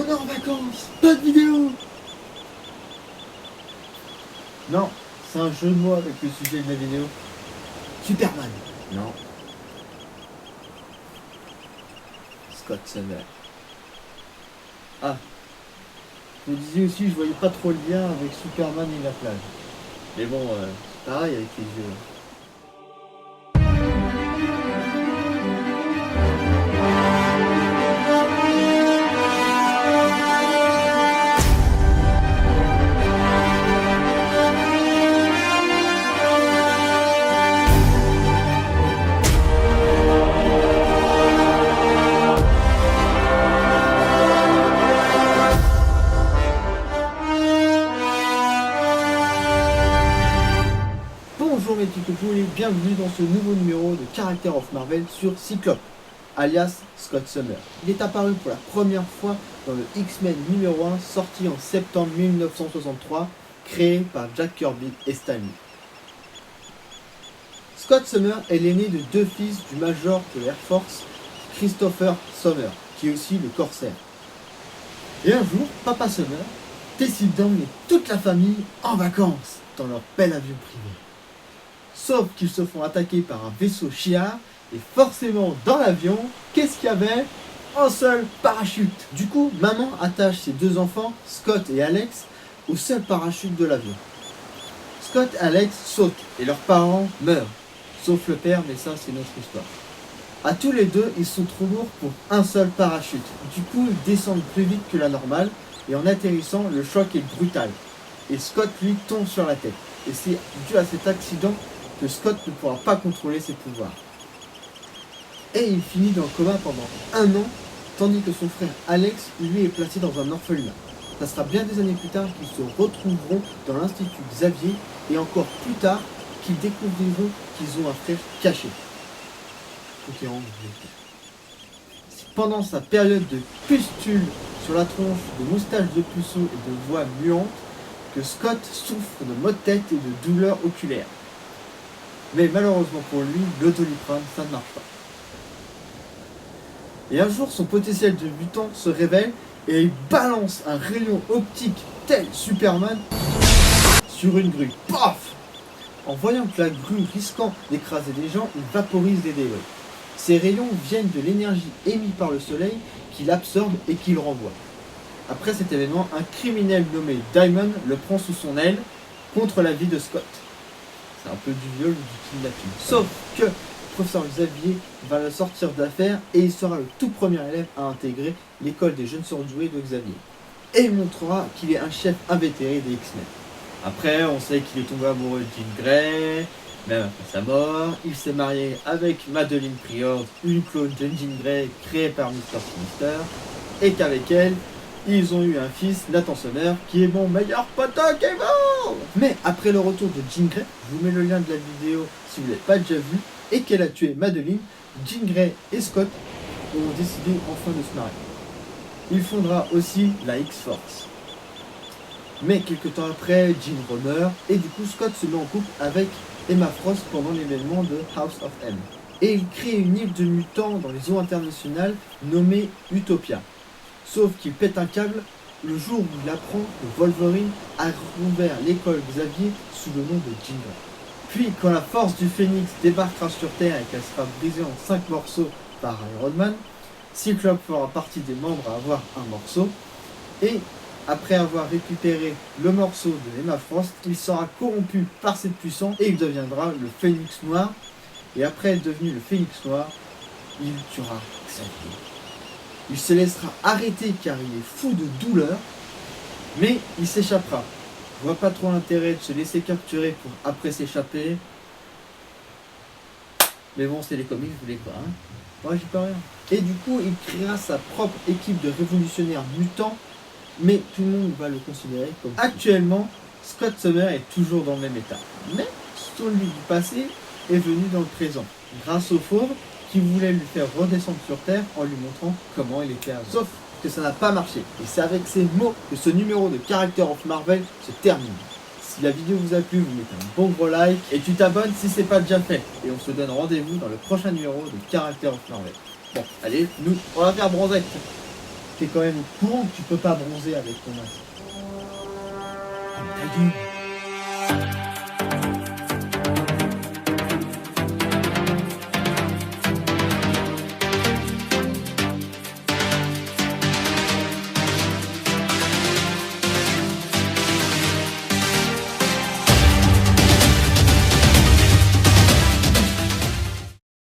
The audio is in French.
On est en vacances, pas de vidéo. Non, c'est un jeu de mots avec le sujet de la vidéo. Superman. Non. Scott Summer. Ah. Je me disais aussi, je voyais pas trop le lien avec Superman et la plage. Mais bon, c'est pareil avec les yeux. Bonjour mes petits coucous et bienvenue dans ce nouveau numéro de Character of Marvel sur Cyclope, alias Scott Summer. Il est apparu pour la première fois dans le X-Men numéro 1 sorti en septembre 1963, créé par Jack Kirby et Stan Lee. Scott Summer est l'aîné de deux fils du major de l'Air Force, Christopher Summer, qui est aussi le corsaire. Et un jour, Papa Summer décide d'emmener toute la famille en vacances dans leur bel avion privé. Sauf qu'ils se font attaquer par un vaisseau chiard et forcément dans l'avion, qu'est-ce qu'il y avait? Un seul parachute. Du coup, maman attache ses deux enfants, Scott et Alex, au seul parachute de l'avion. Scott et Alex sautent et leurs parents meurent. Sauf le père, mais ça c'est notre histoire. À tous les deux, ils sont trop lourds pour un seul parachute. Du coup, ils descendent plus vite que la normale et en atterrissant, le choc est brutal. Et Scott, lui, tombe sur la tête. Et c'est dû à cet accident que Scott ne pourra pas contrôler ses pouvoirs. Et il finit dans le coma pendant 1 an, tandis que son frère Alex, lui, est placé dans un orphelinat. Ça sera bien des années plus tard qu'ils se retrouveront dans l'Institut Xavier et encore plus tard qu'ils découvriront qu'ils ont un frère caché. C'est pendant sa période de pustule sur la tronche, de moustaches de puceau et de voix muante que Scott souffre de maux de tête et de douleurs oculaires. Mais malheureusement pour lui, le Doliprane, ça ne marche pas. Et un jour, son potentiel de mutant se révèle et il balance un rayon optique tel Superman sur une grue. Paf! En voyant que la grue risquant d'écraser des gens, il vaporise des débris. Ces rayons viennent de l'énergie émise par le soleil qu'il absorbe et qu'il renvoie. Après cet événement, un criminel nommé Diamond le prend sous son aile contre la vie de Scott. C'est un peu du viol ou du kidnapping. Sauf que le professeur Xavier va le sortir d'affaire et il sera le tout premier élève à intégrer l'école des jeunes surdoués de Xavier. Et il montrera qu'il est un chef invétéré des X-Men. Après, on sait qu'il est tombé amoureux de Jean Grey, même après sa mort. Il s'est marié avec Madeline Pryor, une clone de Jean Grey créée par Mr. Sinister, et qu'avec elle, ils ont eu un fils, Nathan Summer, qui est mon meilleur pote Kevin. Mais après le retour de Jean Grey, je vous mets le lien de la vidéo si vous ne l'avez pas déjà vu, et qu'elle a tué Madeline, Jean Grey et Scott ont décidé enfin de se marier. Il fondera aussi la X-Force. Mais quelques temps après, Jean remeurt, et du coup Scott se met en couple avec Emma Frost pendant l'événement de House of M. Et il crée une île de mutants dans les eaux internationales nommée Utopia. Sauf qu'il pète un câble le jour où il apprend que Wolverine a rouvert l'école Xavier sous le nom de Jean Grey. Puis quand la force du Phénix débarquera sur Terre et qu'elle sera brisée en 5 morceaux par Iron Man, Cyclope fera partie des membres à avoir un morceau. Et après avoir récupéré le morceau de Emma Frost, il sera corrompu par cette puissance et il deviendra le Phénix Noir. Et après être devenu le Phénix Noir, il tuera Xavier. Il se laissera arrêter car il est fou de douleur, mais il s'échappera. Je vois pas trop l'intérêt de se laisser capturer pour après s'échapper. Mais bon, c'est les comics, vous voulez quoi, hein? Moi, j'y peux rien. Et du coup, il créera sa propre équipe de révolutionnaires mutants, mais tout le monde va le considérer comme... Actuellement, Scott Summer est toujours dans le même état. Mais son lui du passé est venu dans le présent, grâce aux fauves qui voulait lui faire redescendre sur Terre en lui montrant comment il était avant. Sauf que ça n'a pas marché. Et c'est avec ces mots que ce numéro de Character of Marvel se termine. Si la vidéo vous a plu, vous mettez un bon gros like et tu t'abonnes si c'est pas déjà fait. Et on se donne rendez-vous dans le prochain numéro de Character of Marvel. Bon, allez, nous, on va faire bronzette. t'es quand même au courant que tu peux pas bronzer avec ton masque. Ta gueule.